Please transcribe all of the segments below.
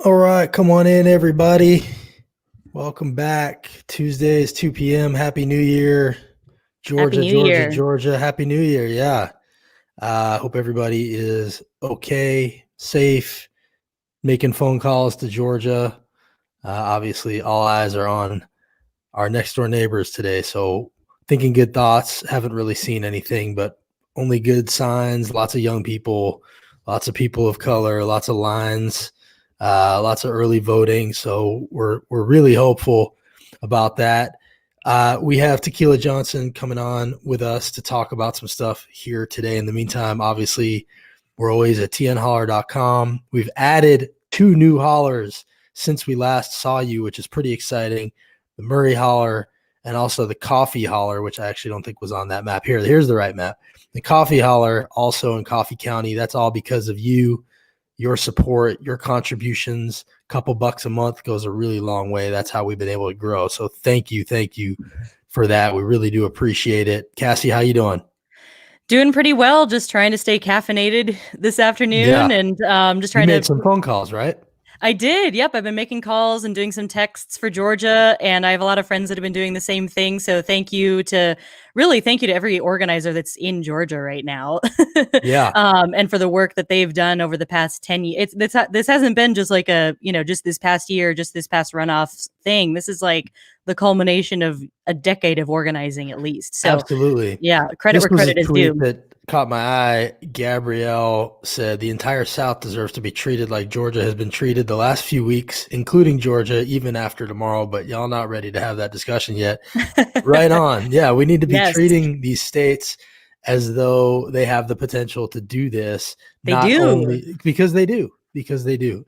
All right, come on in, everybody. Welcome back. Tuesday is 2 p.m. Happy New Year. Happy Georgia, New Georgia, Year. Georgia. Happy New Year. Yeah. Hope everybody is okay, safe, making phone calls to Georgia. Obviously, all eyes are on our next door neighbors today. So, thinking good thoughts. Haven't really seen anything, but only good signs. Lots of young people, lots of people of color, lots of lines, lots of early voting. So, we're really hopeful about that. We have Tequila Johson coming on with us to talk about some stuff here today. In the meantime, obviously, we're always at tnholler.com. We've added 2 new hollers since we last saw you, which is pretty exciting. The Murray Holler and also the Coffee Holler, which I actually don't think was on that map here. Here's the right map. The Coffee Holler, also in Coffee County. That's all because of you, your support, your contributions. A couple bucks a month goes a really long way. That's how we've been able to grow. So thank you for that. We really do appreciate it. Cassie, how you doing? Doing pretty well. Just trying to stay caffeinated this afternoon Yeah, and just you trying made to. some phone calls, right? I did. Yep. I've been making calls and doing some texts for Georgia, and I have a lot of friends that have been doing the same thing. So thank you to every organizer that's in Georgia right now. Yeah, And for the work that they've done over the past 10 years. This hasn't been just like just this past year, just this past runoff thing. This is like the culmination of a decade of organizing at least. So absolutely. yeah, credit This where was a credit is tweet due. that caught my eye. Gabrielle said the entire South deserves to be treated like Georgia has been treated the last few weeks, including Georgia, even after tomorrow. But y'all not ready to have that discussion yet. Right on. Yeah, we need to be Yes, treating these states as though they have the potential to do this, they not do. only because they do.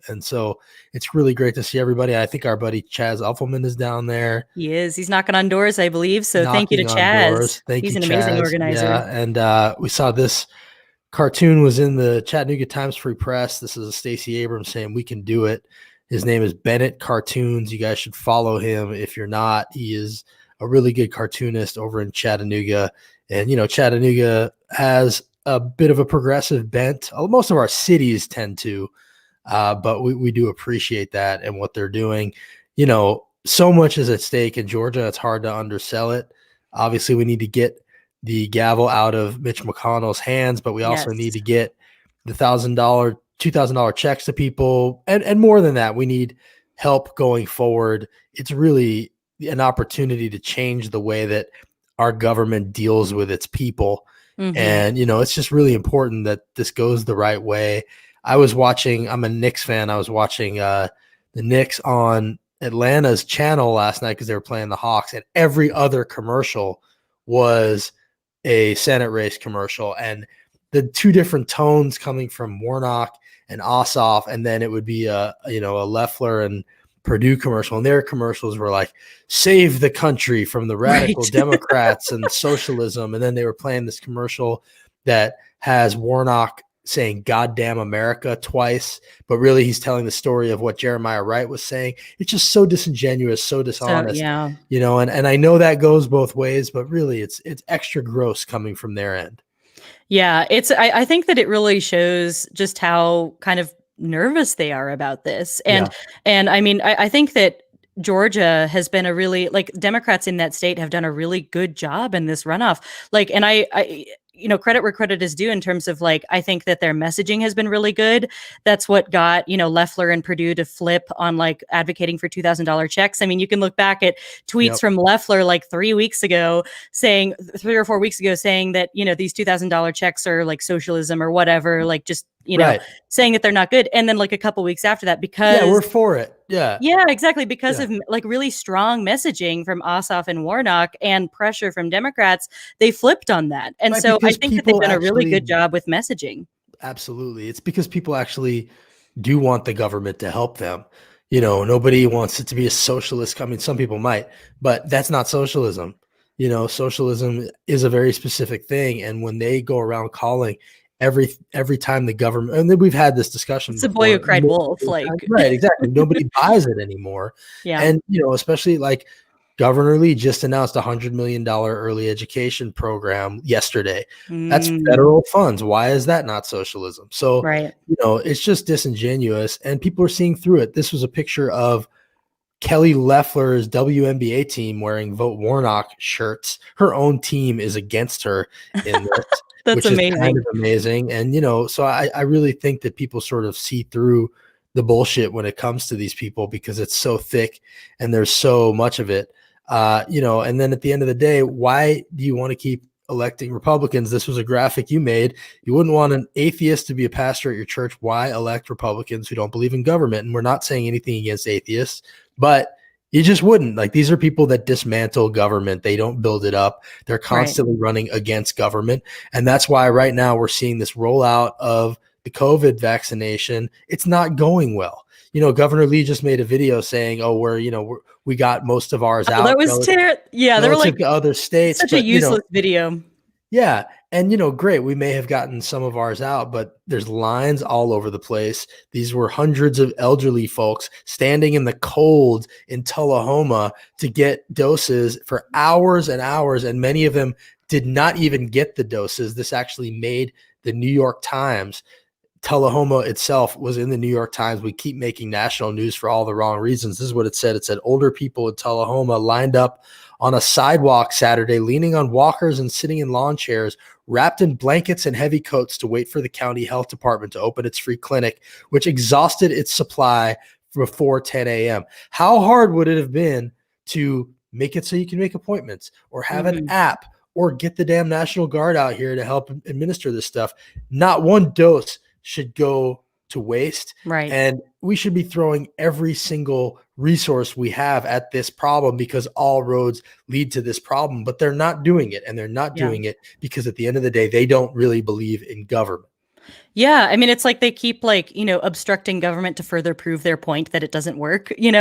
And so it's really great to see everybody. I think our buddy Chaz Uffelman is down there He is. He's knocking on doors, I believe. So thank you to knocking on Chaz. doors. Thank He's you, an amazing Chaz. organizer. Yeah. And we saw this cartoon was in the Chattanooga Times Free Press. This is a Stacey Abrams saying we can do it. His name is Bennett Cartoons. You guys should follow him if you're not. He is a really good cartoonist over in Chattanooga. And, Chattanooga has a bit of a progressive bent. Most of our cities tend to, but we do appreciate that and what they're doing. So much is at stake in Georgia. It's hard to undersell it. Obviously, we need to get the gavel out of Mitch McConnell's hands, but we also need Yes. to get the $1,000, $2,000 checks to people. And more than that, we need help going forward. It's really an opportunity to change the way that our government deals with its people. Hmm. And, it's just really important that this goes the right way. I'm a Knicks fan. I was watching the Knicks on Atlanta's channel last night because they were playing the Hawks, and every other commercial was a Senate race commercial. And the two different tones coming from Warnock and Ossoff, and then it would be a Loeffler and Purdue commercial, and their commercials were like "Save the country from the radical Right. Democrats and socialism," and then they were playing this commercial that has Warnock saying "Goddamn America" twice, but really he's telling the story of what Jeremiah Wright was saying. It's just so disingenuous, so So dishonest, yeah. and I know that goes both ways, but really it's extra gross coming from their end. Yeah. I think that it really shows just how kind of nervous they are about this. Yeah. And I mean, I think that Georgia has been a really like Democrats in that state have done a really good job in this runoff. Like, and credit where credit is due in terms of like, I think that their messaging has been really good. That's what got, Loeffler and Purdue to flip on like advocating for $2,000 checks. I mean, you can look back at tweets Yep. from Loeffler like 3 weeks ago saying 3 or 4 weeks ago saying that, these $2,000 checks are like socialism or whatever, like just, Right. saying that they're not good. And then like a couple weeks after that, Yeah, we're because for it. Yeah. yeah, exactly. Because Yeah. of like really strong messaging from Ossoff and Warnock and pressure from Democrats, they flipped on that. And Right. so I Because think that they've people done a really actually good job with messaging. absolutely. It's because people actually do want the government to help them. Nobody wants it to be a socialist. I mean, some people might, but that's not socialism. Socialism is a very specific thing. And when they go around calling every time the government, and then we've had this discussion It's the boy who before. cried wolf. Like, Right, exactly. Nobody buys it anymore. yeah. And especially like Governor Lee just announced $100 million early education program yesterday. That's federal funds. Why is that not socialism? So, right. it's just disingenuous, and people are seeing through it. This was a picture of Kelly Loeffler's WNBA team wearing Vote Warnock shirts. Her own team is against her in this, That's which amazing. is kind of amazing. And, so I really think that people sort of see through the bullshit when it comes to these people because it's so thick and there's so much of it. And then at the end of the day, why do you want to keep electing Republicans? This was a graphic you made. You wouldn't want an atheist to be a pastor at your church. Why elect Republicans who don't believe in government? And we're not saying anything against atheists, but you just wouldn't. Like, these are people that dismantle government. They don't build it up. They're constantly running against government. And that's why right now we're seeing this rollout of the COVID vaccination. It's not going well. Governor Lee just made a video saying, "Oh, we got most of ours out." That was terrible. Yeah, they were like to other states. Such a useless video. Yeah. And, great. We may have gotten some of ours out, but there's lines all over the place. These were hundreds of elderly folks standing in the cold in Tullahoma to get doses for hours and hours. And many of them did not even get the doses. This actually made the New York Times. Tullahoma itself was in the New York Times. We keep making national news for all the wrong reasons. This is what it said. It said older people in Tullahoma lined up on a sidewalk Saturday, leaning on walkers and sitting in lawn chairs, wrapped in blankets and heavy coats to wait for the county health department to open its free clinic, which exhausted its supply before 10 a.m. How hard would it have been to make it so you can make appointments or have an app or get the damn National Guard out here to help administer this stuff? Not one dose should go to waste. Right. And we should be throwing every single resource we have at this problem because all roads lead to this problem, but they're not doing it. And they're not doing it because at the end of the day, they don't really believe in government. Yeah. I mean, it's like they keep obstructing government to further prove their point that it doesn't work, and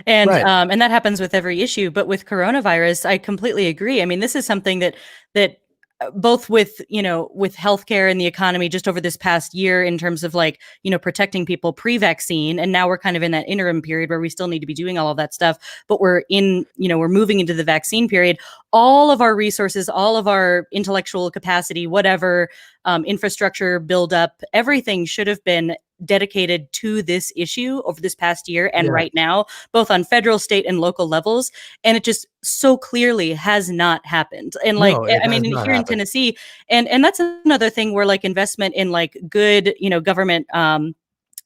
and that happens with every issue. But with coronavirus, I completely agree. I mean, this is something that both with healthcare and the economy just over this past year in terms of protecting people pre-vaccine. And now we're kind of in that interim period where we still need to be doing all of that stuff, but we're moving into the vaccine period. All of our resources, all of our intellectual capacity, whatever, infrastructure buildup, everything should have been dedicated to this issue over this past year and right now, both on federal, state, and local levels. And it just so clearly has not happened. And here in Tennessee, and that's another thing where investment in good, government,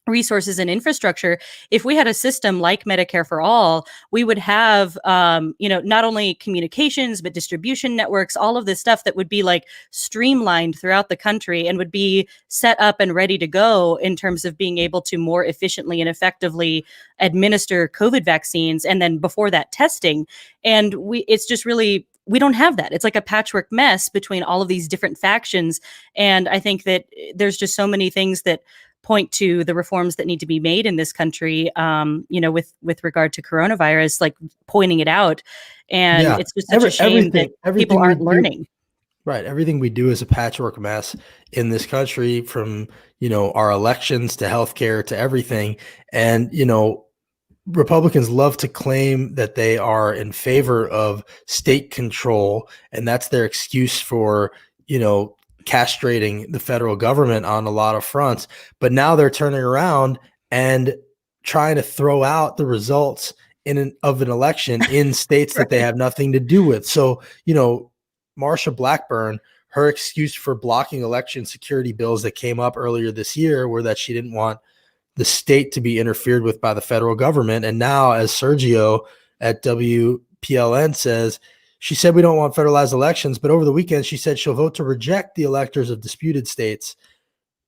resources and infrastructure. If we had a system like Medicare for All, we would have, not only communications, but distribution networks, all of this stuff that would be streamlined throughout the country and would be set up and ready to go in terms of being able to more efficiently and effectively administer COVID vaccines. And then before that, testing. And it's just really, we don't have that. It's like a patchwork mess between all of these different factions. And I think that there's just so many things that point to the reforms that need to be made in this country, with regard to coronavirus, pointing it out. And it's just such a shame that people aren't learning. Right. Everything we do is a patchwork mess in this country, from, our elections to healthcare to everything. And, Republicans love to claim that they are in favor of state control, and that's their excuse for, castrating the federal government on a lot of fronts. But now they're turning around and trying to throw out the results of an election in states that they have nothing to do with. So, Marsha Blackburn, her excuse for blocking election security bills that came up earlier this year were that she didn't want the state to be interfered with by the federal government. And now, as Sergio at WPLN says, she said we don't want federalized elections, but over the weekend she said she'll vote to reject the electors of disputed states.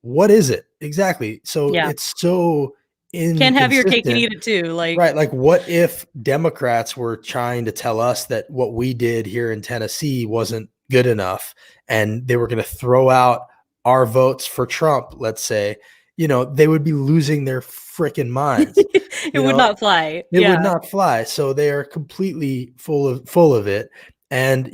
What is it exactly? So it's so can't have your cake and eat it too. Right. What if Democrats were trying to tell us that what we did here in Tennessee wasn't good enough, and they were going to throw out our votes for Trump, let's say? They would be losing their freaking minds. It would not fly. It would not fly. So they are completely full of it. And,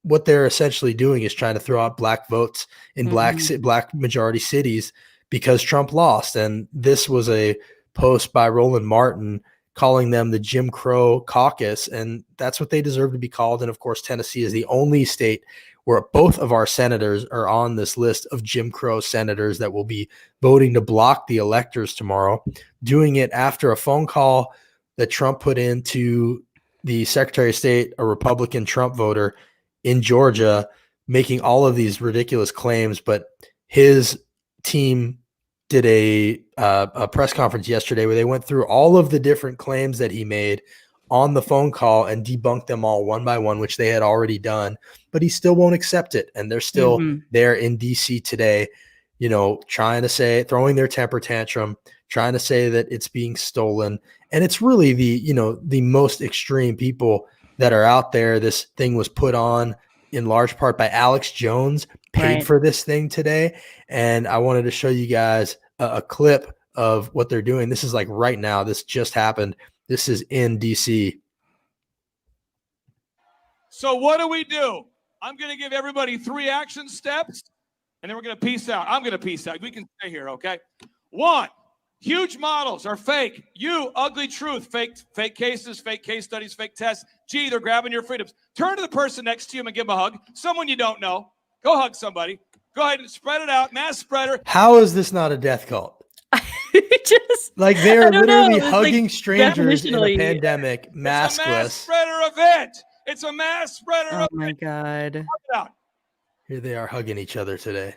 what they're essentially doing is trying to throw out black votes in black majority cities because Trump lost. And this was a post by Roland Martin calling them the Jim Crow caucus, and that's what they deserve to be called. And of course, Tennessee is the only state where both of our senators are on this list of Jim Crow senators that will be voting to block the electors tomorrow, doing it after a phone call that Trump put into the Secretary of State, a Republican Trump voter in Georgia, making all of these ridiculous claims. But his team did a press conference yesterday where they went through all of the different claims that he made on the phone call and debunked them all one by one, which they had already done, but he still won't accept it. And they're still there in DC today, trying to say, throwing their temper tantrum, trying to say that it's being stolen. And it's really the most extreme people that are out there. This thing was put on in large part by Alex Jones, paid for this thing today. And I wanted to show you guys a clip of what they're doing. This is like right now. This just happened. This is in DC. So what do? I'm going to give everybody 3 action steps, and then we're going to peace out. I'm going to peace out. We can stay here, okay? 1, huge models are fake. You, ugly truth, fake cases, fake case studies, fake tests. Gee, they're grabbing your freedoms. Turn to the person next to you and give them a hug. Someone you don't know. Go hug somebody. Go ahead and spread it out. Mass spreader. How is this not a death cult? Just like they're literally hugging strangers in a pandemic, maskless. It's a mass spreader event. It's a mass spreader event. Oh my God. Here they are hugging each other today.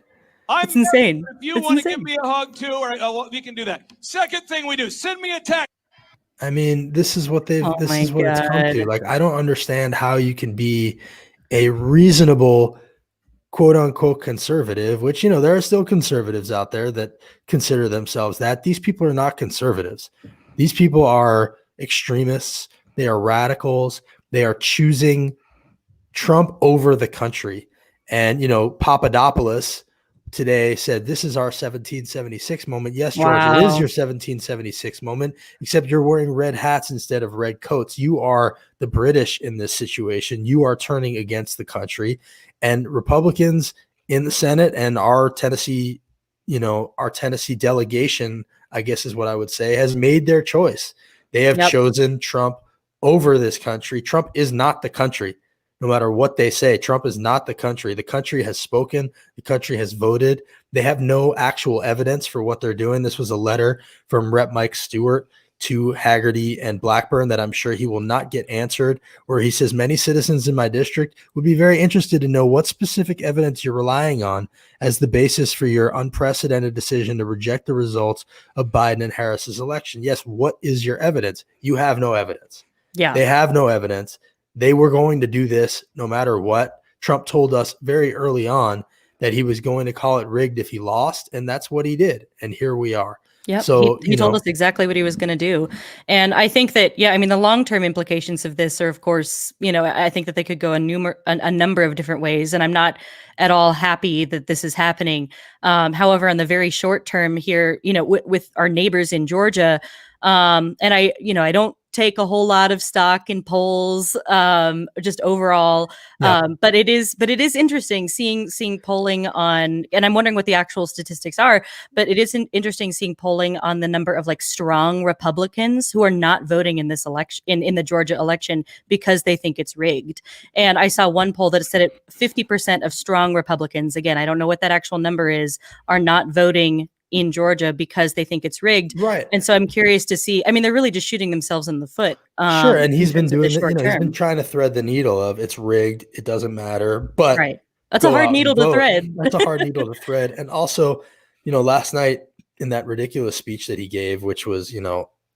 It's insane. If you want to give me a hug too, or we can do that. Second thing we do, send me a text. I mean, this is what this is what it's come to. Like, I don't understand how you can be a reasonable quote unquote conservative, which, there are still conservatives out there that consider themselves that. These people are not conservatives. These people are extremists. They are radicals. They are choosing Trump over the country. And, Papadopoulos today said, this is our 1776 moment. Yes, George, it is your 1776 moment, except you're wearing red hats instead of red coats. You are the British in this situation. You are turning against the country. And Republicans in the Senate and our Tennessee delegation, I guess is what I would say, has made their choice. They have chosen Trump over this country. Trump is not the country. No matter what they say, Trump is not the country. The country has spoken. The country has voted. They have no actual evidence for what they're doing. This was a letter from Rep. Mike Stewart to Haggerty and Blackburn that I'm sure he will not get answered, where he says, many citizens in my district would be very interested to know what specific evidence you're relying on as the basis for your unprecedented decision to reject the results of Biden and Harris's election. Yes, what is your evidence? You have no evidence. Yeah. They have no evidence. They were going to do this no matter what. Trump told us very early on that he was going to call it rigged if he lost, and that's what he did. And here we are. Yeah, so he told us exactly what he was going to do. And I think that, the long-term implications of this are, of course, I think that they could go a number of different ways. And I'm not at all happy that this is happening. However, on the very short term here, with our neighbors in Georgia, and I don't take a whole lot of stock in polls, just overall. But it is interesting seeing polling on, and I'm wondering what the actual statistics are, but it is interesting seeing polling on the number of strong Republicans who are not voting in this election, in the Georgia election, because they think it's rigged. And I saw one poll that said it 50% of strong Republicans, again, I don't know what that actual number is, are not voting in Georgia because they think it's rigged. Right. And so I'm curious to see, they're really just shooting themselves in the foot. Sure. And he's been doing it, he's been trying to thread the needle of it's rigged. It doesn't matter. But that's a hard needle to thread. That's a hard needle to thread. And also, last night in that ridiculous speech that he gave, which was,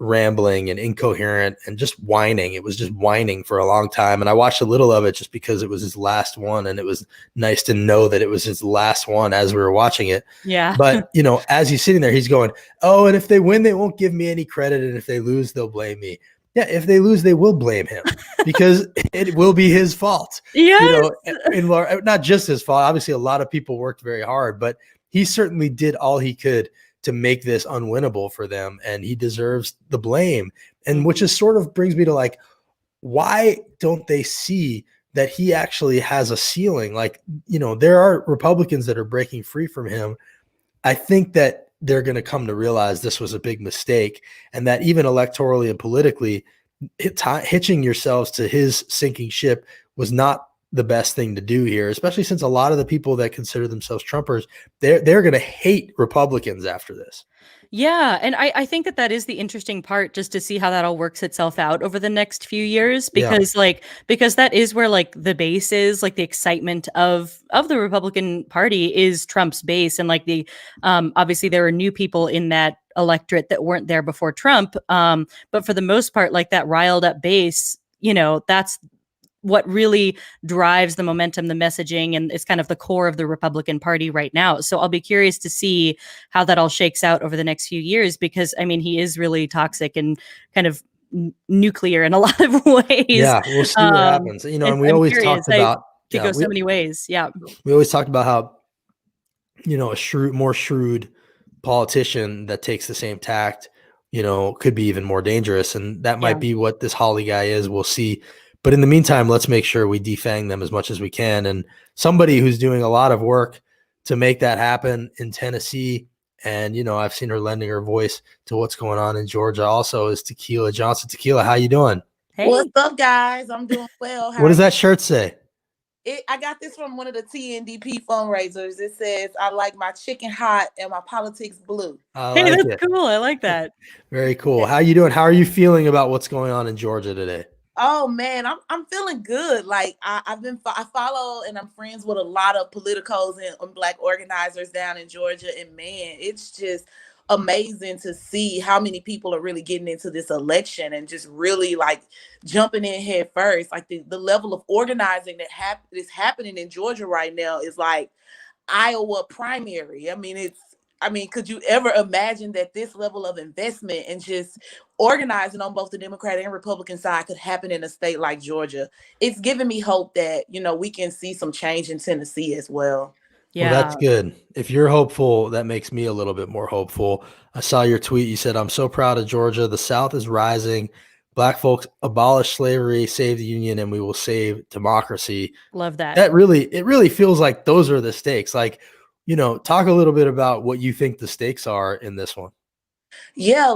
rambling and incoherent and just whining. It was just whining for a long time. And I watched a little of it just because it was his last one. And it was nice to know that it was his last one as we were watching it. Yeah. But, as he's sitting there, he's going, oh, and if they win, they won't give me any credit. And if they lose, they'll blame me. Yeah, if they lose, they will blame him because it will be his fault. Yes. Not just his fault. Obviously, a lot of people worked very hard, but he certainly did all he could to make this unwinnable for them, and he deserves the blame. And which is sort of brings me to why don't they see that he actually has a ceiling? There are Republicans that are breaking free from him. I think that they're going to come to realize this was a big mistake, and that even electorally and politically, hitching yourselves to his sinking ship was not the best thing to do here, especially since a lot of the people that consider themselves Trumpers, they're going to hate Republicans after this. Yeah, and I think that that is the interesting part, just to see how that all works itself out over the next few years, because because that is where like the base is, like the excitement of the Republican Party is Trump's base, and like the obviously there are new people in that electorate that weren't there before Trump, but for the most part, like that riled up base, that's what really drives the momentum, the messaging, and it's kind of the core of the Republican Party right now. So I'll be curious to see how that all shakes out over the next few years, because I mean, he is really toxic and kind of nuclear in a lot of ways. Yeah, we'll see what happens. And we always talked about could go so many ways. Yeah, we always talked about how a more shrewd politician that takes the same tact, could be even more dangerous, and that might be what this Holly guy is. We'll see. But in the meantime, let's make sure we defang them as much as we can. And somebody who's doing a lot of work to make that happen in Tennessee, and I've seen her lending her voice to what's going on in Georgia also, is Tequila Johson. Tequila, how you doing? Hey. What's up, guys? I'm doing well. What does that shirt say? I got this from one of the TNDP fundraisers. It says, "I like my chicken hot and my politics blue." That's cool. I like that. Very cool. How you doing? How are you feeling about what's going on in Georgia today? Oh man, I'm feeling good. Like I follow and I'm friends with a lot of politicos and Black organizers down in Georgia, and man, it's just amazing to see how many people are really getting into this election and just really like jumping in head first. Like the level of organizing that is happening in Georgia right now is like Iowa primary. I mean, could you ever imagine that this level of investment and just organizing on both the Democratic and Republican side could happen in a state like Georgia? It's giving me hope that, we can see some change in Tennessee as well. Yeah, well, that's good. If you're hopeful, that makes me a little bit more hopeful. I saw your tweet. You said, "I'm so proud of Georgia. The South is rising. Black folks abolish slavery, save the union, and we will save democracy." Love that. It really feels like those are the stakes. Like, talk a little bit about what you think the stakes are in this one. Yeah,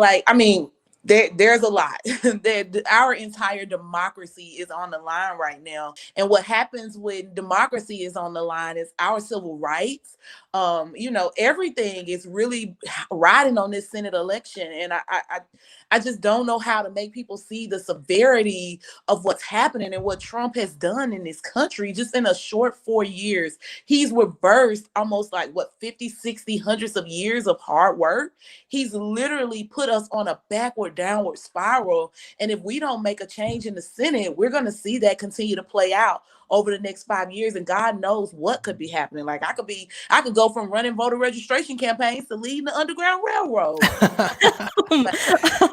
there's a lot. Our entire democracy is on the line right now. And what happens when democracy is on the line is our civil rights. Everything is really riding on this Senate election. And I just don't know how to make people see the severity of what's happening and what Trump has done in this country just in a short 4 years. He's reversed almost 50, 60, hundreds of years of hard work. He's literally put us on a downward spiral. And if we don't make a change in the Senate, we're going to see that continue to play out over the next 5 years. And God knows what could be happening. Like I could go from running voter registration campaigns to leading the Underground Railroad.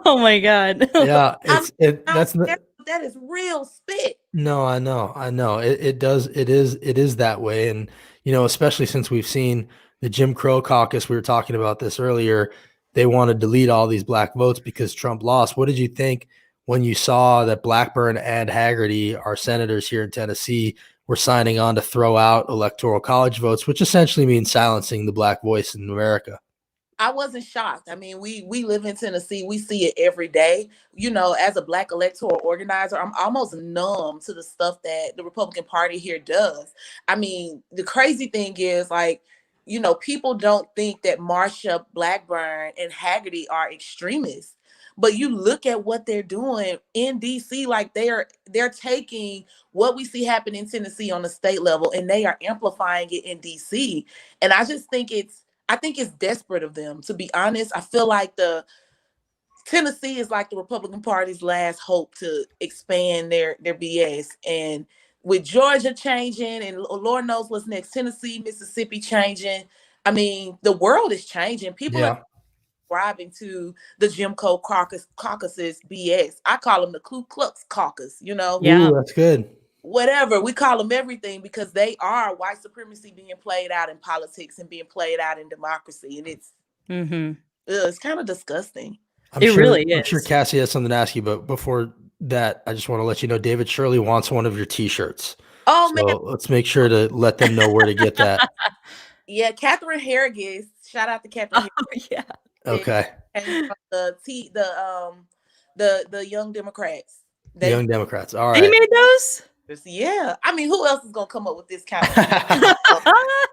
Oh my God. Yeah. That is real spit. No, I know. It is that way. And, especially since we've seen the Jim Crow caucus, we were talking about this earlier, they want to delete all these Black votes because Trump lost. What did you think when you saw that Blackburn and Haggerty, our senators here in Tennessee, were signing on to throw out electoral college votes, which essentially means silencing the Black voice in America? I wasn't shocked. I mean, we live in Tennessee. We see it every day. As a Black electoral organizer, I'm almost numb to the stuff that the Republican Party here does. I mean, the crazy thing is people don't think that Marsha Blackburn and Haggerty are extremists, but you look at what they're doing in DC, like they're taking what we see happen in Tennessee on the state level and they are amplifying it in DC. And I just think it's desperate of them, to be honest. I feel like Tennessee is like the Republican Party's last hope to expand their BS. And with Georgia changing and Lord knows what's next, Tennessee, Mississippi changing. I mean, the world is changing. People are subscribing to the Jim Crow caucus's BS. I call them the Ku Klux Caucus, Yeah. Ooh, that's good. Whatever. We call them everything because they are white supremacy being played out in politics and being played out in democracy. And it's kind of disgusting. Really is. I'm sure Cassie has something to ask you, but before that, I just want to let you know David Shirley wants one of your t-shirts. Oh, man. Let's make sure to let them know where to get that. Yeah, Catherine Harrigan, Shout out to Captain. Oh, yeah. Okay. Came from the Young Democrats. The Young Democrats. All He right. made those? Yeah. I mean, who else is gonna come up with this kind of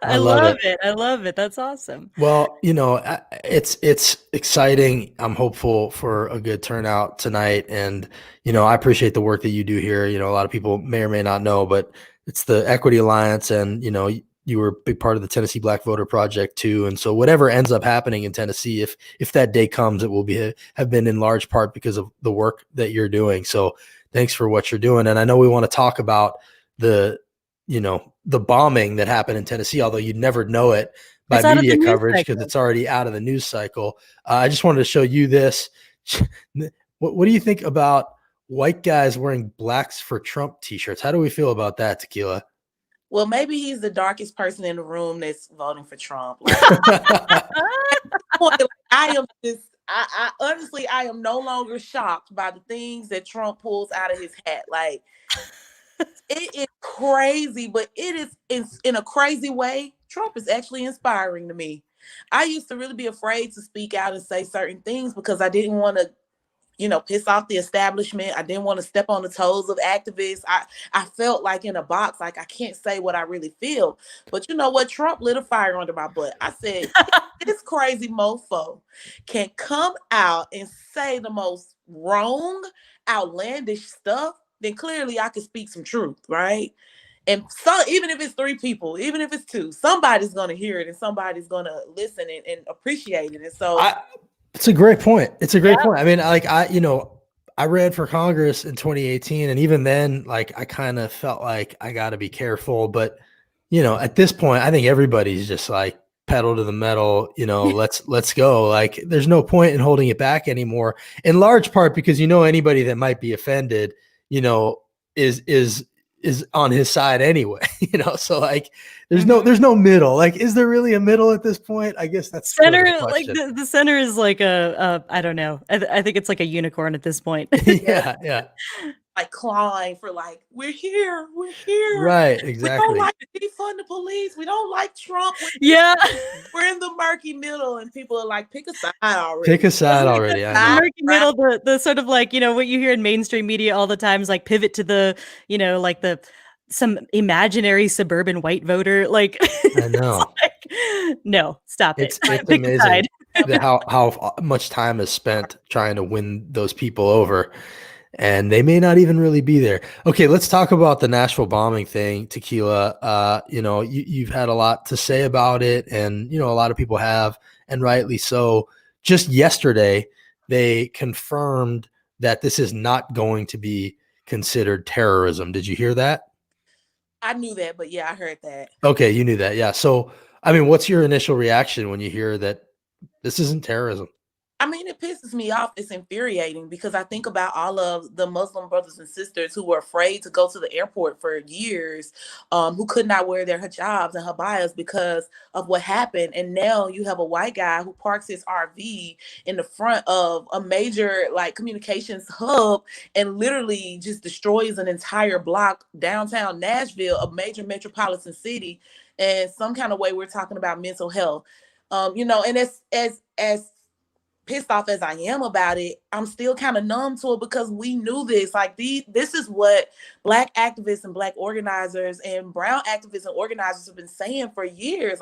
I love it. I love it. That's awesome. Well, it's exciting. I'm hopeful for a good turnout tonight, and I appreciate the work that you do here. A lot of people may or may not know, but it's the Equity Alliance, and you were a big part of the Tennessee Black Voter Project too. And so whatever ends up happening in Tennessee, if that day comes, it will have been in large part because of the work that you're doing. So thanks for what you're doing. And I know we want to talk about the bombing that happened in Tennessee, although you'd never know it by media coverage because it's already out of the news cycle. I just wanted to show you this. What do you think about white guys wearing blacks for Trump t-shirts? How do we feel about that, Tequila? Well, maybe he's the darkest person in the room that's voting for Trump. I honestly, I am no longer shocked by the things that Trump pulls out of his hat. Like, it is crazy, but it is in a crazy way. Trump is actually inspiring to me. I used to really be afraid to speak out and say certain things because I didn't want to, piss off the establishment. I didn't want to step on the toes of activists. I felt like in a box, like I can't say what I really feel. But you know what? Trump lit a fire under my butt. I said, this crazy mofo can come out and say the most wrong, outlandish stuff, then clearly I could speak some truth, right? And so even if it's 3 people, even if it's 2, somebody's going to hear it and somebody's going to listen and appreciate it. And so it's a great point. It's a great point. I mean, I ran for Congress in 2018, and even then, I kind of felt like I got to be careful. But, at this point, I think everybody's just pedal to the metal, let's go. There's no point in holding it back anymore, in large part because, anybody that might be offended, is on his side anyway, so there's no middle. Is there really a middle at this point? I guess that's center. The center is like I don't know. I think it's like a unicorn at this point. Yeah. Clawing for we're here. Right, exactly. We don't like to defund the police. We don't like Trump. We're in the murky middle, and people are pick a side already. Pick a side already. The murky middle, the sort of what you hear in mainstream media all the time is pivot to the some imaginary suburban white voter. I know. No, stop it. It's amazing how much time is spent trying to win those people over. And they may not even really be there. Okay, let's talk about the Nashville bombing thing, Tequila. You've had a lot to say about it, and a lot of people have, and rightly so. Just yesterday, they confirmed that this is not going to be considered terrorism. Did you hear that? I knew that, but yeah, I heard that. Okay, you knew that, yeah. So, I mean, what's your initial reaction when you hear that this isn't terrorism? I mean, it pisses me off. It's infuriating because I think about all of the Muslim brothers and sisters who were afraid to go to the airport for years, who could not wear their hijabs and habayas because of what happened. And now you have a white guy who parks his RV in the front of a major communications hub and literally just destroys an entire block downtown Nashville, a major metropolitan city. And some kind of way we're talking about mental health, and as pissed off as I am about it, I'm still kind of numb to it because we knew this. This is what Black activists and Black organizers and brown activists and organizers have been saying for years.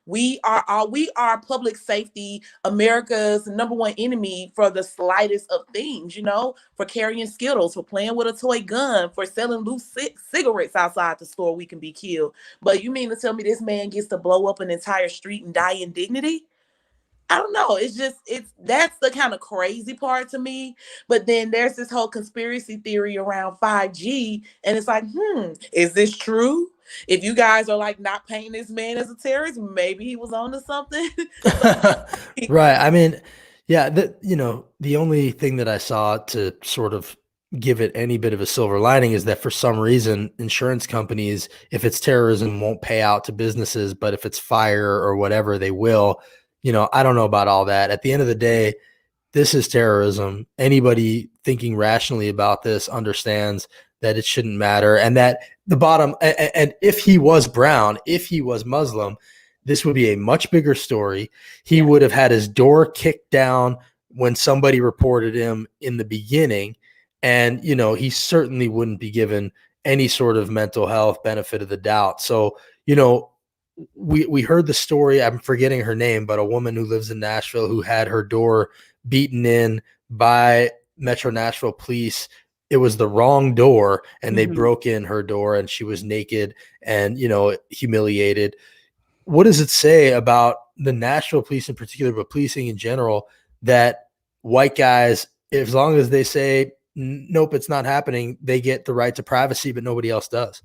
We are public safety, America's #1 enemy for the slightest of things, for carrying Skittles, for playing with a toy gun, for selling loose cigarettes outside the store, we can be killed. But you mean to tell me this man gets to blow up an entire street and die in dignity? I don't know. That's the kind of crazy part to me. But then there's this whole conspiracy theory around 5G. And it's is this true? If you guys are not painting this man as a terrorist, maybe he was onto something. Right. I mean, yeah, the only thing that I saw to sort of give it any bit of a silver lining is that for some reason, insurance companies, if it's terrorism, won't pay out to businesses. But if it's fire or whatever, they will. I don't know about all that. At the end of the day, this is terrorism. Anybody thinking rationally about this understands that it shouldn't matter. And that the bottom, and if he was brown, if he was Muslim, this would be a much bigger story. He would have had his door kicked down when somebody reported him in the beginning. And, you know, he certainly wouldn't be given any sort of mental health benefit of the doubt. So, you know, we heard the story, I'm forgetting her name, but a woman who lives in Nashville who had her door beaten in by Metro Nashville police. It was the wrong door, and they broke in her door, and she was naked and, you know, humiliated. What does it say about the Nashville police in particular, but policing in general, that white guys, as long as they say, nope, it's not happening, they get the right to privacy, but nobody else does?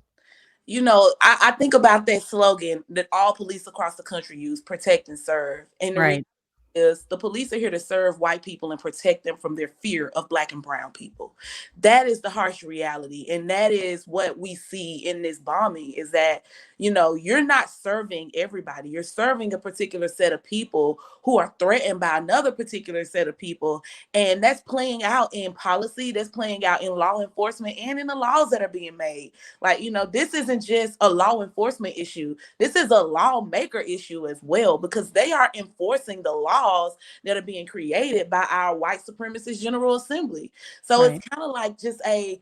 You know, I think about that slogan that all police across the country use: protect and serve. And the Right. is the police are here to serve white people and protect them from their fear of Black and brown people. That is the harsh reality. And that is what we see in this bombing, is that, you know, you're not serving everybody. You're serving a particular set of people who are threatened by another particular set of people. And that's playing out in policy, that's playing out in law enforcement, and in the laws that are being made. Like, you know, this isn't just a law enforcement issue. This is a lawmaker issue as well, because they are enforcing the laws that are being created by our white supremacist General Assembly. So Right. it's kind of like just a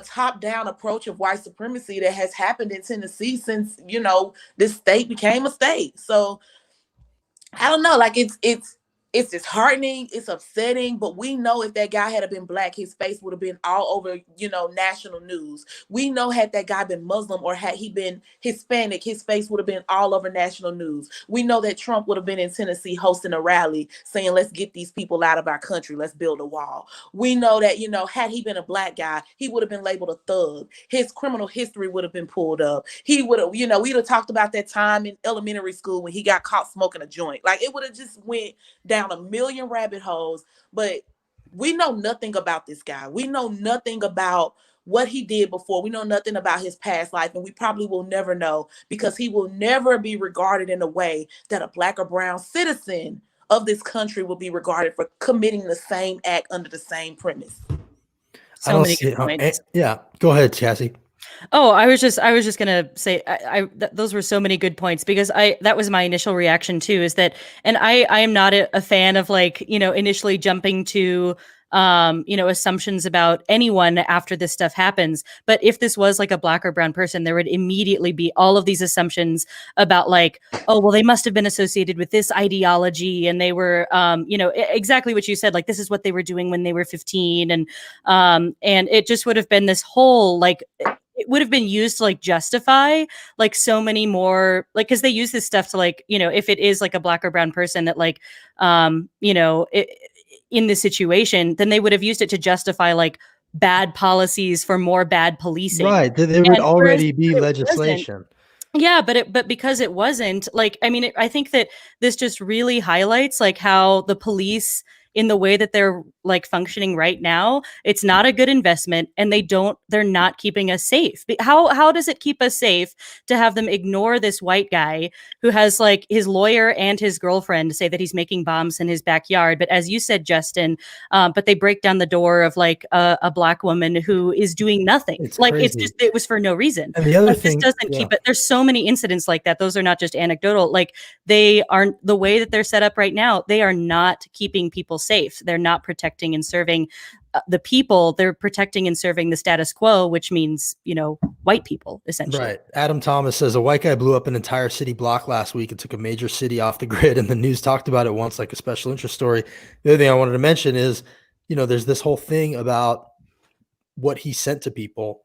top-down approach of white supremacy that has happened in Tennessee since, you know, this state became a state. So I don't know, like it's disheartening, it's upsetting, but we know if that guy had been Black, his face would have been all over, you know, national news. We know had that guy been Muslim or had he been Hispanic, his face would have been all over national news. We know that Trump would have been in Tennessee hosting a rally saying, let's get these people out of our country, let's build a wall. We know that, you know, had he been a Black guy, he would have been labeled a thug. His criminal history would have been pulled up. He would have, you know, we'd have talked about that time in elementary school when he got caught smoking a joint. Like, it would have just went down a million rabbit holes. But we know nothing about this guy. We know nothing about what he did before. We know nothing about his past life, and we probably will never know, because he will never be regarded in a way that a Black or brown citizen of this country will be regarded for committing the same act under the same premise. So many good points. Yeah, go ahead, Cassie. Oh, I was just gonna say, those were so many good points, because that was my initial reaction too, is that, and I am not a fan of, like, you know, initially jumping to, you know, assumptions about anyone after this stuff happens. But if this was like a Black or brown person, there would immediately be all of these assumptions about, like, oh, well, they must have been associated with this ideology, and they were, you know, exactly what you said, like, this is what they were doing when they were 15. And it just would have been this whole, like, it would have been used to, like, justify, like, so many more, like, because they use this stuff to, like, you know, if it is like a Black or brown person that, like, you know, in this situation, then they would have used it to justify, like, bad policies for more bad policing. Right. There would already be legislation. Yeah, but because it wasn't, like, I mean, I think that this just really highlights, like, how the police, in the way that they're, like, functioning right now, it's not a good investment, and they're not keeping us safe. How does it keep us safe to have them ignore this white guy who has, like, his lawyer and his girlfriend say that he's making bombs in his backyard? But as you said, Justin, but they break down the door of, like, a Black woman who is doing nothing. It's like, crazy. it was for no reason. And the other like, thing, this doesn't keep it. There's so many incidents like that. Those are not just anecdotal. Like, they aren't, the way that they're set up right now, they are not keeping people safe. They're not protecting and serving the people. They're protecting and serving the status quo, which means, you know, white people, essentially. Right. Adam Thomas says a white guy blew up an entire city block last week and took a major city off the grid, and the news talked about it once like a special interest story. The other thing I wanted to mention is, you know, there's this whole thing about what he sent to people.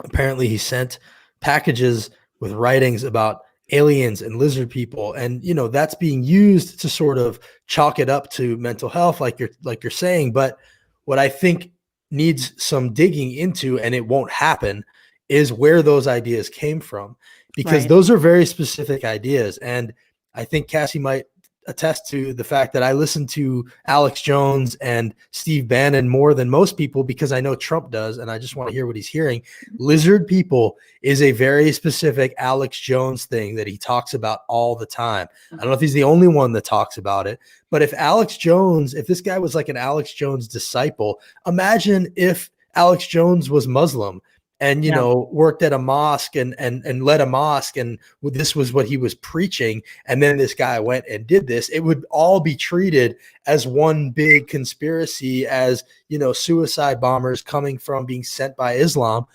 Apparently he sent packages with writings about aliens and lizard people, and, you know, that's being used to sort of chalk it up to mental health, like you're saying. But what I think needs some digging into, and it won't happen, is where those ideas came from, because those are very specific ideas. And I think Cassie might attest to the fact that I listen to Alex Jones and Steve Bannon more than most people, because I know Trump does, and I just want to hear what he's hearing. Lizard people is a very specific Alex Jones thing that he talks about all the time. I don't know if he's the only one that talks about it, but if this guy was like an Alex Jones disciple, imagine if Alex Jones was Muslim and you know, worked at a mosque and led a mosque, and this was what he was preaching, and then this guy went and did this, it would all be treated as one big conspiracy, as, you know, suicide bombers coming from being sent by Islam.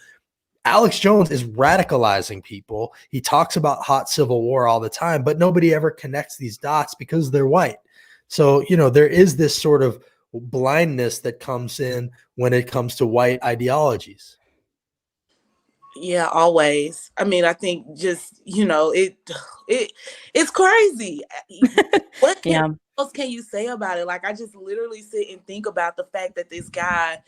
Alex Jones is radicalizing people. He talks about hot civil war all the time, but nobody ever connects these dots because they're white. So, you know, there is this sort of blindness that comes in when it comes to white ideologies. Yeah, always. I mean, I think just, you know, it's crazy. What else can you say about it? Like, I just literally sit and think about the fact that this guy,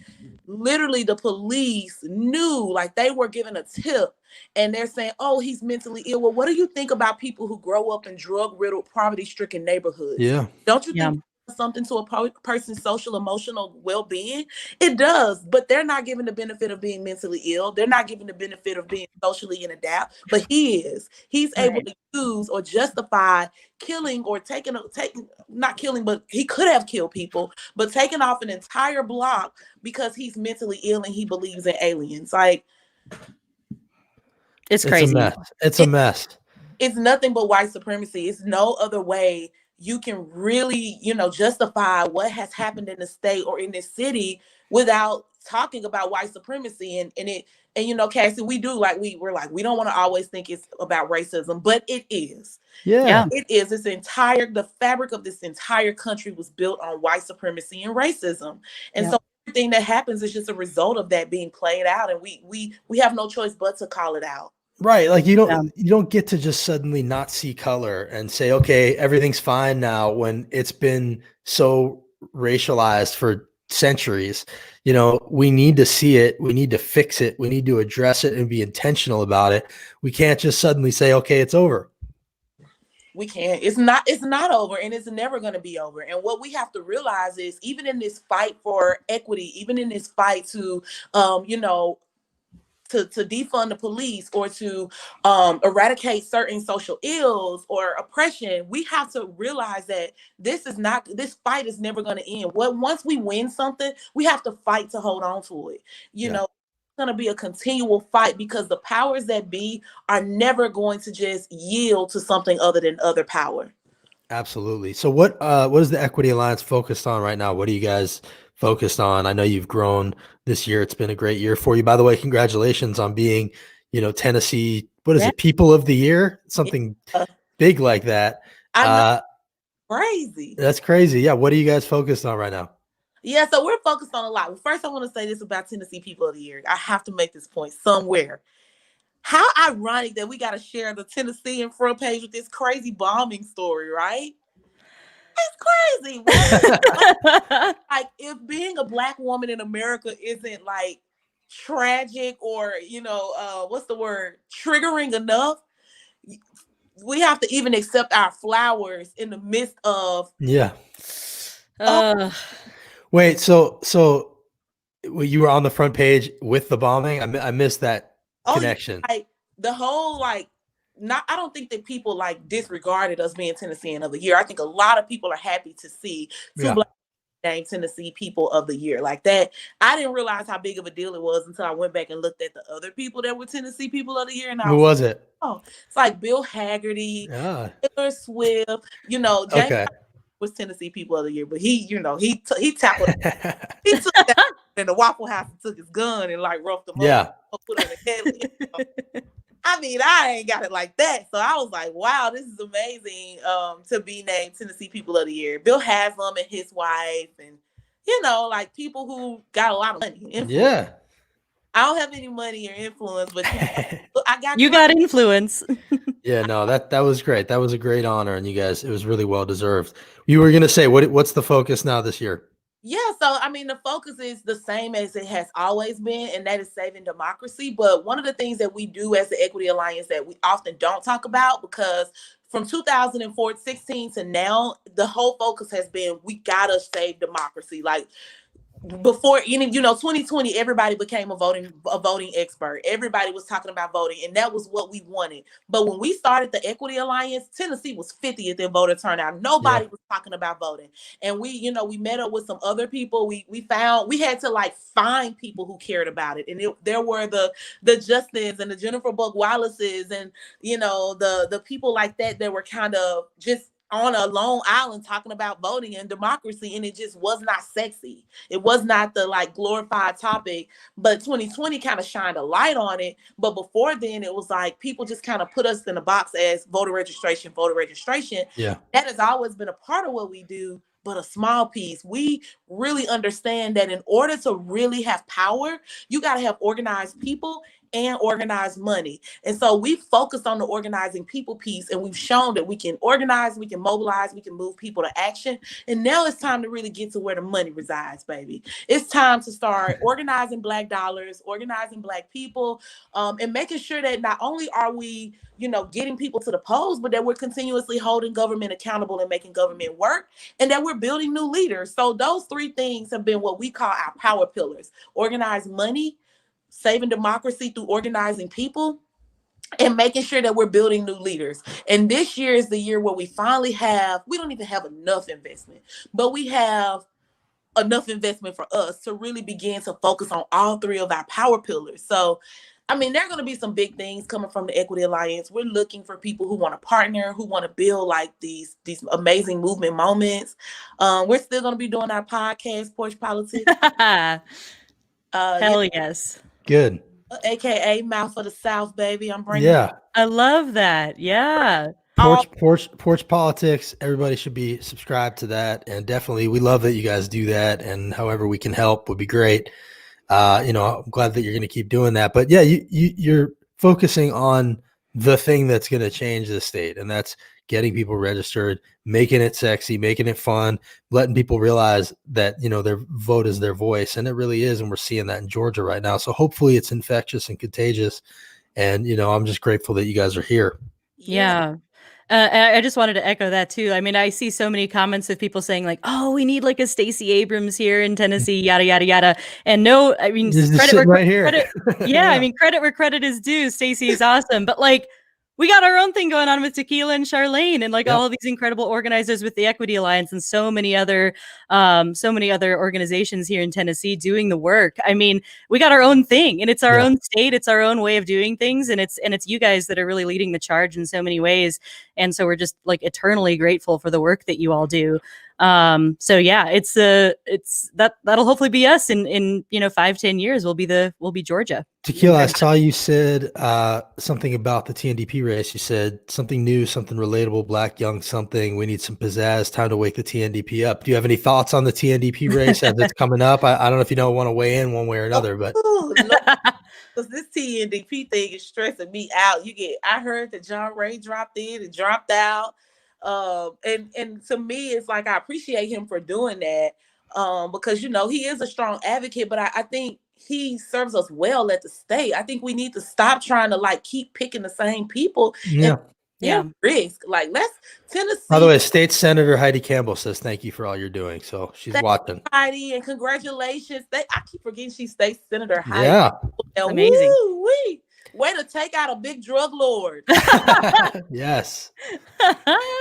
literally the police knew, like they were given a tip and they're saying, oh, he's mentally ill. Well, what do you think about people who grow up in drug-riddled, poverty-stricken neighborhoods? Yeah. Don't you think something to a person's social emotional well-being? It does, but they're not given the benefit of being mentally ill. They're not given the benefit of being socially in adapt, but he's able to use or justify killing or taking not killing, but he could have killed people, but taking off an entire block because he's mentally ill and he believes in aliens. Like, it's crazy. It's a mess. It's nothing but white supremacy. It's no other way you can really, you know, justify what has happened in the state or in this city without talking about white supremacy. And you know, Cassie, we don't want to always think it's about racism, but it is. Yeah. It is. The fabric of this entire country was built on white supremacy and racism. And so everything that happens is just a result of that being played out. And we have no choice but to call it out. Right. Like you don't get to just suddenly not see color and say, okay, everything's fine now, when it's been so racialized for centuries. You know, we need to see it. We need to fix it. We need to address it and be intentional about it. We can't just suddenly say, okay, it's over. We can't. It's not over, and it's never going to be over. And what we have to realize is, even in this fight for equity, even in this fight to, you know, to defund the police or to eradicate certain social ills or oppression, we have to realize that this fight is never going to end. Once we win something, we have to fight to hold on to it. You know, it's going to be a continual fight because the powers that be are never going to just yield to something other than other power. Absolutely. So what is the Equity Alliance focused on right now? What are you guys focused on? I know you've grown this year. It's been a great year for you. By the way, congratulations on being, you know, Tennessee, what is it, People of the Year? Something big like that. Crazy. That's crazy. Yeah. What are you guys focused on right now? Yeah, so we're focused on a lot. But first, I want to say this about Tennessee People of the Year. I have to make this point somewhere. How ironic that we got to share the Tennessean front page with this crazy bombing story, right? It's crazy. Like, if being a Black woman in America isn't like tragic or, you know, what's the word, triggering enough, we have to even accept our flowers in the midst of Wait, so you were on the front page with the bombing? I missed that connection. Like the whole I don't think that people like disregarded us being Tennessean of the Year. I think a lot of people are happy to see two Black named Tennessee People of the Year like that. I didn't realize how big of a deal it was until I went back and looked at the other people that were Tennessee People of the Year. And who was it? Oh, it's like Bill Haggerty, Taylor Swift. You know, James was Tennessee People of the Year, but he tackled he took that in the Waffle House and took his gun and like roughed them up. Put on the head. I mean, I ain't got it like that. So I was like, wow, this is amazing to be named Tennessee People of the Year. Bill Haslam and his wife, and, you know, like people who got a lot of money. Yeah. I don't have any money or influence, but you got influence. Yeah, no, that was great. That was a great honor, and you guys, it was really well deserved. You were going to say, what's the focus now this year? Yeah, so I mean, the focus is the same as it has always been, and that is saving democracy. But one of the things that we do as the Equity Alliance that we often don't talk about, because from 2016 to now, the whole focus has been, we gotta save democracy. Like, before any, 2020, everybody became a voting expert. Everybody was talking about voting, and that was what we wanted. But when we started the Equity Alliance, Tennessee was 50th in voter turnout. Nobody was talking about voting. And we met up with some other people. We found we had to like find people who cared about it. And there were the Justins and the Jennifer Buck Wallaces and the people like that were kind of just on a Long Island talking about voting and democracy, and it just was not sexy. It was not the like glorified topic, but 2020 kind of shined a light on it. But before then, it was like people just kind of put us in a box as voter registration. Yeah. That has always been a part of what we do, but a small piece. We really understand that in order to really have power, you got to have organized people and organized money. And so we focused on the organizing people piece, and we've shown that we can organize, we can mobilize, we can move people to action. And now it's time to really get to where the money resides, baby. It's time to start organizing Black dollars, organizing Black people, and making sure that not only are we getting people to the polls, but that we're continuously holding government accountable and making government work, and that we're building new leaders. So those three things have been what we call our power pillars: organized money, saving democracy through organizing people, and making sure that we're building new leaders. And this year is the year where we finally we don't even have enough investment, but we have enough investment for us to really begin to focus on all three of our power pillars. So I mean, there are going to be some big things coming from the Equity Alliance. We're looking for people who want to partner, who want to build like these amazing movement moments. We're still going to be doing our podcast, Porch Politics. Hell yes. Good. AKA Mouth of the South, baby. I'm bringing. Yeah. I love that. Yeah. Porch Politics. Everybody should be subscribed to that. And definitely, we love that you guys do that. And however we can help would be great. I'm glad that you're going to keep doing that. But yeah, you're focusing on the thing that's going to change the state. And that's getting people registered, making it sexy, making it fun, letting people realize that, their vote is their voice. And it really is. And we're seeing that in Georgia right now. So hopefully it's infectious and contagious. And, I'm just grateful that you guys are here. Yeah. I just wanted to echo that too. I mean, I see so many comments of people saying like, "Oh, we need like a Stacey Abrams here in Tennessee, yada yada yada." And no, I mean, credit right here. Yeah, I mean, credit where credit is due. Stacey is awesome, but like, we got our own thing going on with Tequila and Charlene, and like all of these incredible organizers with the Equity Alliance and so many other organizations here in Tennessee doing the work. I mean, we got our own thing, and it's our own state, it's our own way of doing things, and it's you guys that are really leading the charge in so many ways. And so we're just like eternally grateful for the work that you all do. So yeah, that'll hopefully be us in 5-10 years. We'll be Georgia. Tequila, I saw you said something about the TNDP race. You said something new, something relatable, Black, young, something. We need some pizzazz. Time to wake the TNDP up. Do you have any thoughts on the TNDP race as it's coming up? I don't know if you don't want to weigh in one way or another, but because this TNDP thing is stressing me out. I heard that John Ray dropped in and dropped out. And to me, it's like I appreciate him for doing that. Because he is a strong advocate, but I think he serves us well at the state. I think we need to stop trying to like keep picking the same people. And risk. Like, let's Tennessee. By the way, State Senator Heidi Campbell says thank you for all you're doing. So she's watching. Heidi, and congratulations. I keep forgetting she's State Senator Heidi. Yeah. Amazing. Woo-wee. Way to take out a big drug lord. Yes.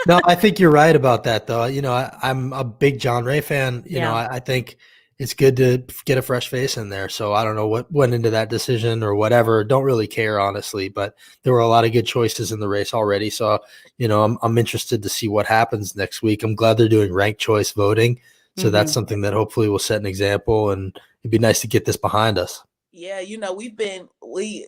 No, I think you're right about that, though. I'm a big John Ray fan. I think it's good to get a fresh face in there. So I don't know what went into that decision or whatever. Don't really care, honestly. But there were a lot of good choices in the race already. So, I'm interested to see what happens next week. I'm glad they're doing ranked choice voting. So that's something that hopefully will set an example. And it'd be nice to get this behind us. Yeah,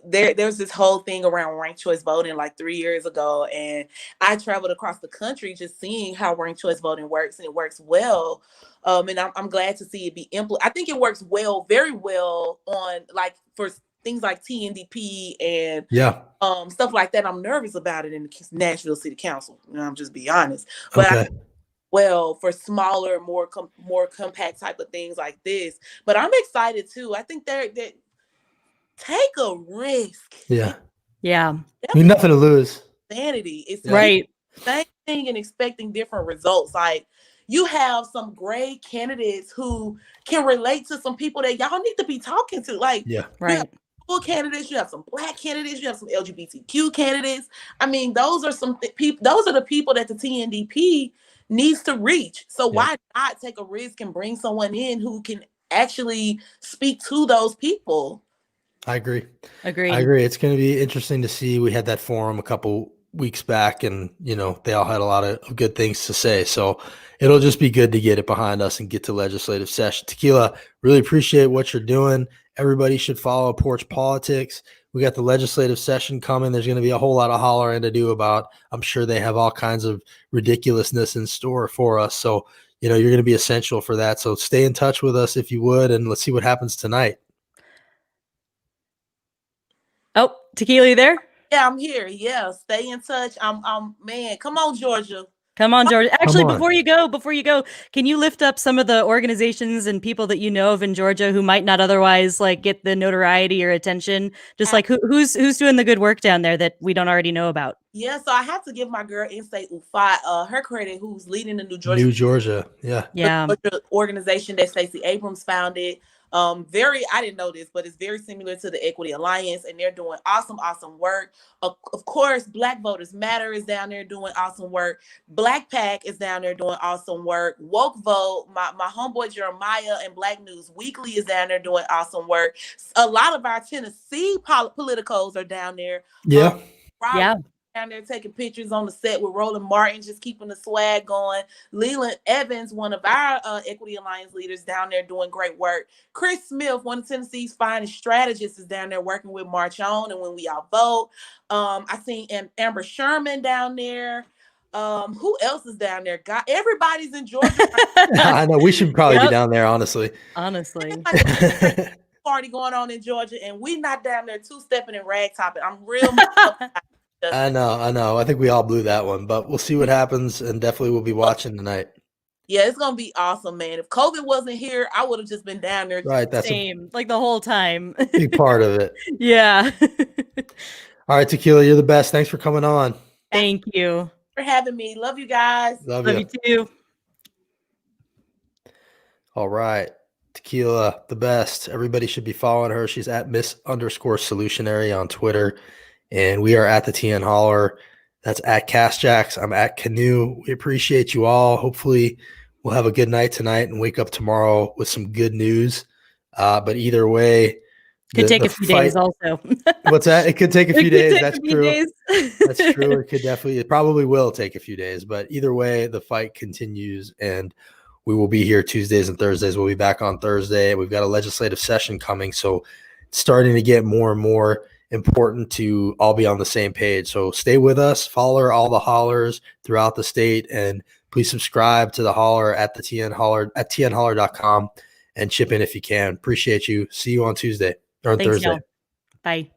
there's this whole thing around ranked choice voting like 3 years ago, and I traveled across the country just seeing how ranked choice voting works, and it works well. And I'm glad to see it be implemented. I think it works very well on like for things like TNDP and stuff like that. I'm nervous about it in the Nashville City Council. I'm just be honest, but for smaller, more compact type of things like this. But I'm excited too. I think that take a risk. Yeah. I mean, nothing to lose. Sanity. It's right. same thing and expecting different results. Like, you have some great candidates who can relate to some people that y'all need to be talking to. Like, Yeah. you have Right. full candidates, you have some Black candidates, you have some LGBTQ candidates. I mean, those are some people. Those are the people that the TNDP needs to reach. So why not take a risk and bring someone in who can actually speak to those people? I agree. Agreed. I agree. It's going to be interesting to see. We had that forum a couple weeks back, and they all had a lot of good things to say. So it'll just be good to get it behind us and get to legislative session. Tequila, really appreciate what you're doing. Everybody should follow Porch Politics. We got the legislative session coming. There's going to be a whole lot of hollering to do about. I'm sure they have all kinds of ridiculousness in store for us. So, you're going to be essential for that. So stay in touch with us if you would, and let's see what happens tonight. Oh, Tequila, you there? Yeah, I'm here. Yeah, stay in touch. I'm man. Come on, Georgia. Come on, Georgia. Actually, on. before you go, can you lift up some of the organizations and people that you know of in Georgia who might not otherwise like get the notoriety or attention? Just like who's doing the good work down there that we don't already know about? Yeah, so I have to give my girl Instate Ufai her credit, who's leading the New Georgia. Yeah. Georgia organization that Stacey Abrams founded. I didn't know this, but it's very similar to the Equity Alliance, and they're doing awesome work. Of course, Black Voters Matter is down there doing awesome work. Black Pack is down there doing awesome work. Woke Vote, my homeboy Jeremiah and Black News Weekly is down there doing awesome work. A lot of our Tennessee politicos are down there. Yeah. Down there taking pictures on the set with Roland Martin, just keeping the swag going. Leland Evans, one of our Equity Alliance leaders, down there doing great work. Chris Smith, one of Tennessee's finest strategists, is down there working with March On and When We All Vote. I seen Amber Sherman down there. Who else is down there? God, everybody's in Georgia. I know we should probably be down there, honestly. Party going on in Georgia, and we not down there two-stepping and ragtopping. I'm real. I know. I think we all blew that one, but we'll see what happens, and definitely we'll be watching tonight. Yeah, it's gonna be awesome, man. If COVID wasn't here, I would have just been down there. Right, that's like the whole time. Big part of it. Yeah. All right, Tequila, you're the best. Thanks for coming on. Thank you for having me. Love you guys. Love you too. All right. Tequila, the best. Everybody should be following her. She's at Miss_Solutionary on Twitter. And we are at the TN Holler. That's at CastJax. I'm at Kanew. We appreciate you all. Hopefully we'll have a good night tonight and wake up tomorrow with some good news. But either way, could take a few days also. What's that? It could take a few days. That's true. That's true. It probably will take a few days. But either way, the fight continues, and we will be here Tuesdays and Thursdays. We'll be back on Thursday. We've got a legislative session coming, so it's starting to get more and more important to all be on the same page. So stay with us, follow all the hollers throughout the state, and please subscribe to the Holler at the TN Holler at tnholler.com and chip in if you can. Appreciate you. See you on Tuesday or on Thursday. Y'all. Bye.